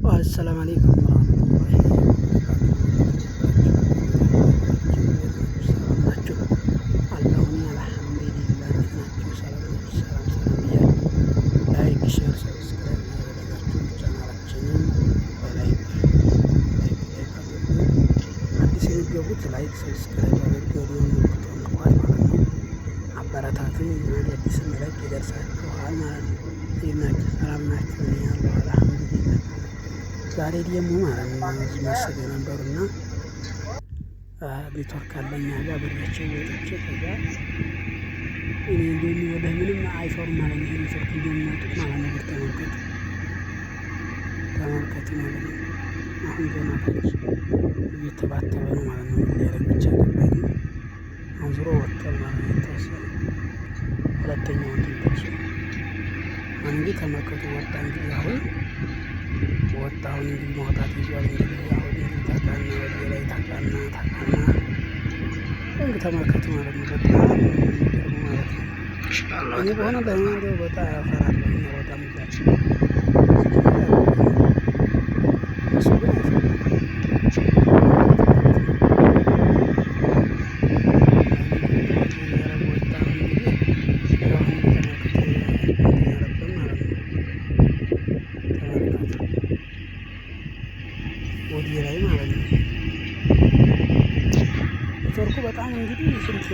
السلام عليكم ورحمة الله وبركاته። ሰላም ናችሁ? አለሁኝ አልሐምዱሊላህ። እንዴት ናችሁ? ሰላም ናችሁ? ሰላም ብያለሁ። ላይክ፣ ሼር፣ ሰብስክራይብ እያደረጋችሁ ቻናላችንን በላይክ አድርጉ። አዲስ የሚገቡት ላይክ ሰብስክራይብ አድርገው ምልክቱን እንኳን ማለት ነው አበረታቱኝ። አዲስ የሚለቅ ይደርሳችኋል ማለት ነው። እንዴት ናችሁ? ሰላም ናችሁ? እኔ ያለሁ አልሐምዱሊላህ። ዛሬ ደግሞ ማለት ነው እዚህ መስገ ነበሩና ኔትወርክ አለኝ ጋር ብሬያቸው ወጥቼ ከዛ እኔ እንደሚወደ ምንም አይፈሩም ማለት ነው። ኔትወርክ እንደሚወጡት ማለት ነው። ተመልከቱ ማለት ነው። አሁን ገና ታች እየተባተበ ነው ማለት ነው። ሊያደርግ ብቻ ገባኝ። አሁን ዞሮ ወጥቷል ማለት ነው። የተወሰነ ሁለተኛው እንዲደርሱ እንግዲህ ተመልከቱ። ወጣ እንግዲህ አሁን እንግዲህ ማውጣት ይዟል። እንግዲህ አሁን እንግዲህ ታቃና ወደ ላይ ታቃና እንግዲህ ተመልከቱ ማለት ነው። በጣም የሚገርሙ ማለት ነው። እኔ በሆነ ለምን እንደው በጣም ያፈራለሁ በጣም ይዛቸው እሱ ግን ወዲ ላይ ማለት ነው። ኔትወርኩ በጣም እንግዲህ ስንት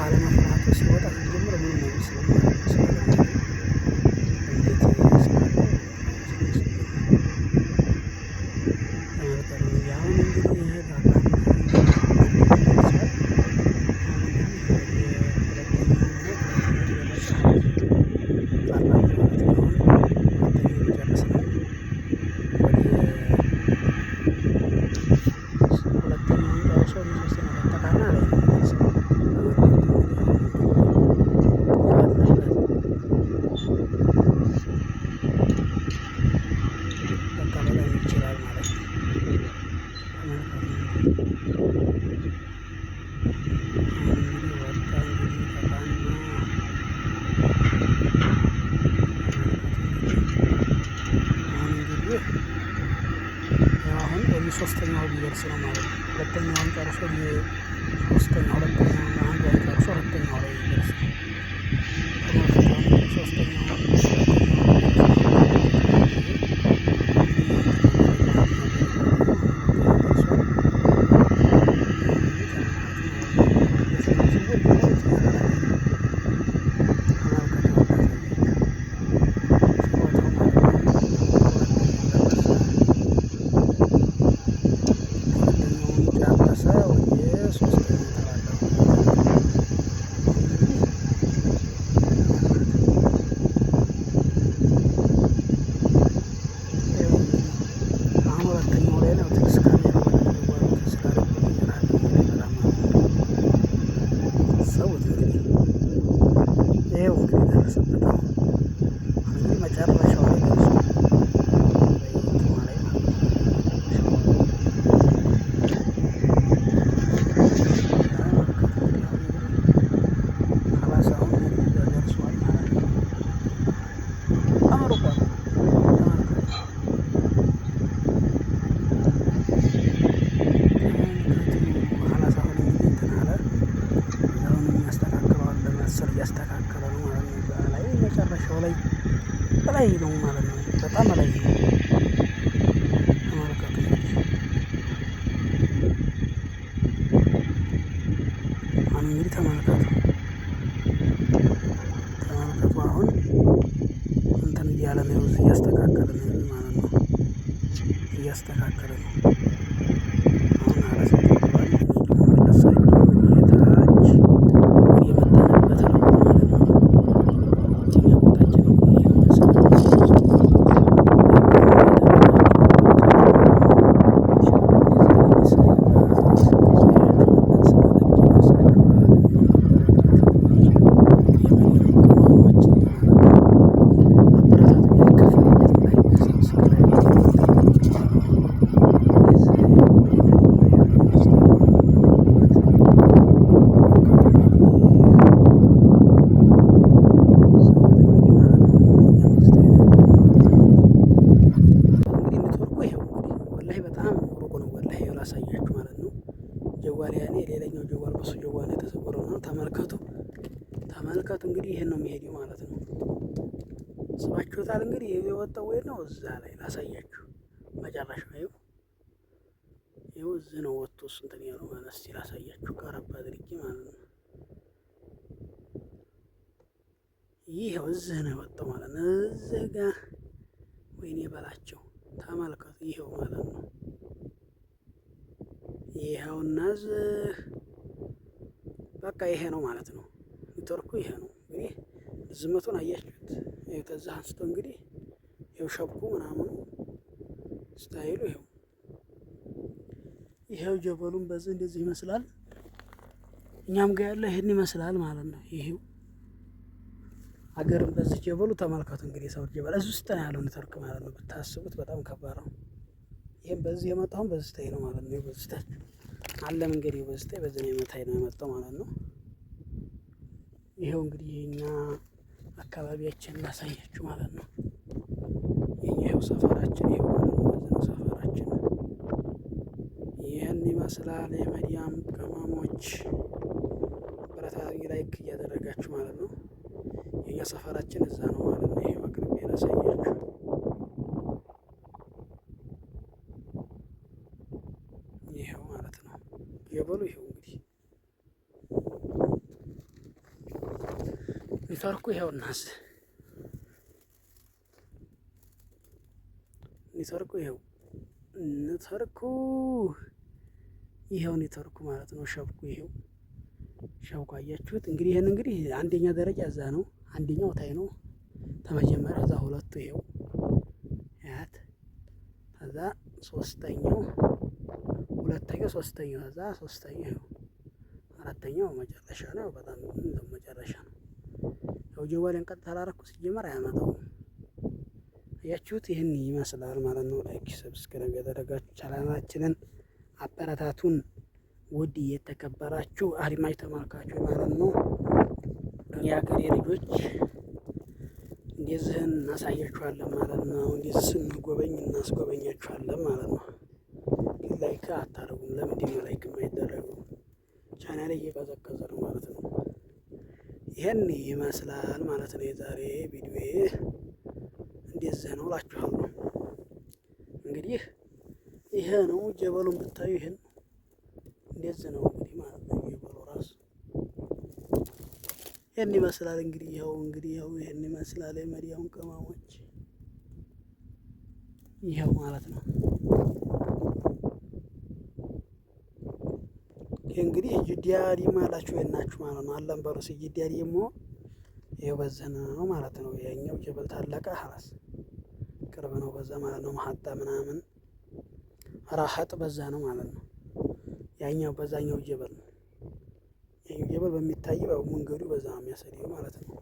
አለመፍራቱ ሲወጣ ሲጀምር ምን ነው የሚመስለው እንዴት አሁን እንግዲህ ይሄ አሁን ወደ ሶስተኛው ሊደርስ ነው ማለት ነው። ሁለተኛውን ጨርሶ ሁለተኛውን ጨርሶ ሁለተኛው ላይ ሊደርስ ነው። መጨረሻው ላይ ደርሶ እያስተካከለ ነው ማለት ነው። እዛ ላይ መጨረሻው ላይ ላይ ነው ማለት ነው። በጣም ላይ ነው። ተመልከቱ አሁን እንግዲህ ተመልከቱ አሁን እንትን እያለ ነው። እያስተካከለ ነው ማለት ነው። እያስተካከለ ነው አሁን አረሰ የኔ ሌላኛው ጀዋል በሱ ጀዋል የተሰወረው ነው። ተመልከቱ እንግዲህ ይሄን ነው የሚሄደው ማለት ነው። ስባችሁታል እንግዲህ የወጣው ወይ ነው እዛ ላይ ላሳያችሁ። መጨረሻው ይኸው እዚህ ነው ወጥቶ እንትን ያለው ማለት እስኪ ላሳያችሁ ቀረብ አድርጌ ማለት ነው። ይኸው እዚህ ነው የወጣው ማለት ነው። እዚህ ጋር ወይኔ በላቸው ተመልከቱ። ይኸው ማለት ነው። ይኸውና እዚህ በቃ ይሄ ነው ማለት ነው። ኔትወርኩ ይሄ ነው እንግዲህ ዝመቱን አያችሁት። ይኸው ተዛ አንስቶ እንግዲህ ይኸው ሸብኩ ምናምኑ ስታይሉ ይኸው ጀበሉን በዚህ እንደዚህ ይመስላል። እኛም ጋር ያለ ይሄን ይመስላል ማለት ነው። ይሄው አገርም በዚህ ጀበሉ ተመልከቱ እንግዲህ ሰው ጀበል እዚህ ውስጥ ነው ያለው ኔትወርክ ማለት ነው። ብታስቡት በጣም ከባድ ነው። ይሄም በዚህ የመጣው በዚህ ታይ ነው ማለት ነው። በዚህ ታይ አለም እንግዲህ በዚህ ታይ በዚህ ነው የመታይ ነው የመጣው ማለት ነው። ይሄው እንግዲህ የኛ አካባቢያችን ላሳያችሁ ማለት ነው። የኛ ይሄው ሰፈራችን ይሄው ማለት ነው። ሰፈራችን ይህን ይመስላል። የመዲያም ቅመሞች በረታዊ ላይክ እያደረጋችሁ ማለት ነው። የኛ ሰፈራችን እዛ ነው ማለት ነው። ይሄ አቅርቤ ላሳያችሁ። ይሄው ማለት ነው ጀበሉ። ይሄው እንግዲህ ኔትወርኩ ይሄው እናስ ኔትወርኩ ይሄው ኔትወርኩ ማለት ነው። ሸብኩ ይሄው ሸብኩ አያችሁት እንግዲህ። ይሄን እንግዲህ አንደኛ ደረጃ እዛ ነው። አንደኛው ታይ ነው ተመጀመሪያ እዛ ሁለቱ ይሄው ያት ከዛ ሶስተኛው ሁለተኛው ሶስተኛው ከዛ ሶስተኛው ይሄው አራተኛው መጨረሻ ነው። በጣም መጨረሻ ነው። ያው ጀዋሌን ቀጥታ አላረኩ ሲጀመር አያመጣውም። አያችሁት ይህን ይመስላል ማለት ነው። ላይክ ሰብስክራይብ ያደረጋችሁ ቻናላችንን አበረታቱን። ውድ የተከበራችሁ አድማጭ ተመልካቾች ማለት ነው። የሀገሬ ልጆች እንደዚህን እናሳያችኋለን ማለት ነው። እንደዚህ ስንጎበኝ እናስጎበኛችኋለን ማለት ነው። ግን ላይክ አታደርጉም። ለምንድን ነው ላይክ የማይደረገው? ቻናሌ እየቀዘቀዘ ነው ማለት ነው። ይህን ይመስላል ማለት ነው። የዛሬ ቪዲዮ እንደዚህ ነው እላችኋለሁ። እንግዲህ ይሄ ነው ጀበሉን ብታዩ ይሄን እንደዚህ ነው እንግዲህ ማለት ነው። ጀበሉ ራሱ ይሄን ይመስላል እንግዲህ ይኸው ይሄን ይመስላል። የመዲያውን ቅመሞች ይኸው ማለት ነው። ይሄ እንግዲህ ጅዲያ ዲማ አላችሁ የናችሁ ማለት ነው። አለም በሩሲ ጅዲያ ዲሞ ይኸው በዛ ነው ማለት ነው። ያኛው ጀበል ታለቀ ሀላስ ቅርብ ነው በዛ ማለት ነው። መሀጣ ምናምን ራሀጥ በዛ ነው ማለት ነው። ያኛው በዛኛው ጀበል ነው። ያኛው ጀበል በሚታየው መንገዱ በዛ ነው የሚያሳየው ማለት ነው።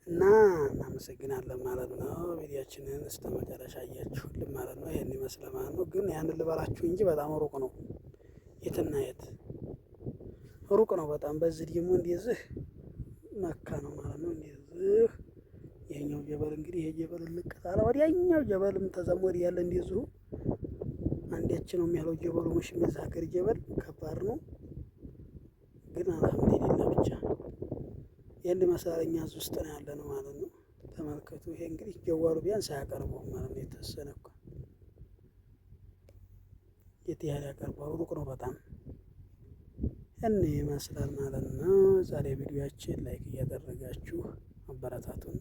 እና እናመሰግናለን ማለት ነው። ቪዲዮአችንን እስከ መጨረሻ አያችሁልን ማለት ነው። ይሄን ይመስላል ማለት ነው። ግን ያንን ልበላችሁ እንጂ በጣም ሩቅ ነው። የትና የት ሩቅ ነው በጣም። በዚህ ደግሞ እንደዚህ መካ ነው ማለት ነው። እንደዚህ ይሄኛው ጀበል እንግዲህ ይሄ ጀበል ልቀጣለ ወዲያኛው ጀበልም ተዘሞድ ያለ እንደዚሁ አንዴች ነው የሚያለው ጀበሉ። መሽም የዛ ሀገር ጀበል ከባድ ነው። ግን አልሐምዱሊላህ ብቻ ይሄን መሳለኛ ውስጥ ነው ያለ ነው ማለት ነው። ተመልከቱ። ይሄ እንግዲህ ጀዋሉ ቢያንስ አያቀርበውም ማለት ነው። የተወሰነ እኮ የት ያህል ያቀርበው ሩቅ ነው በጣም። እኔ ይመስላል ማለት ነው። ዛሬ ቪዲዮአችን ላይክ እያደረጋችሁ አበረታቱን።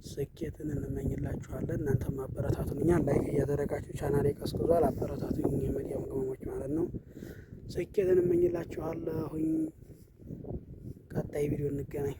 ስኬትን እንመኝላችኋለን። እናንተም አበረታቱን። እኛን ላይክ እያደረጋችሁ ቻናሌ ቀስቅዟል፣ አበረታቱኝ። የመዲያም ቅመሞች ማለት ነው። ስኬትን እመኝላችኋለሁኝ። ቀጣይ ቪዲዮ እንገናኝ።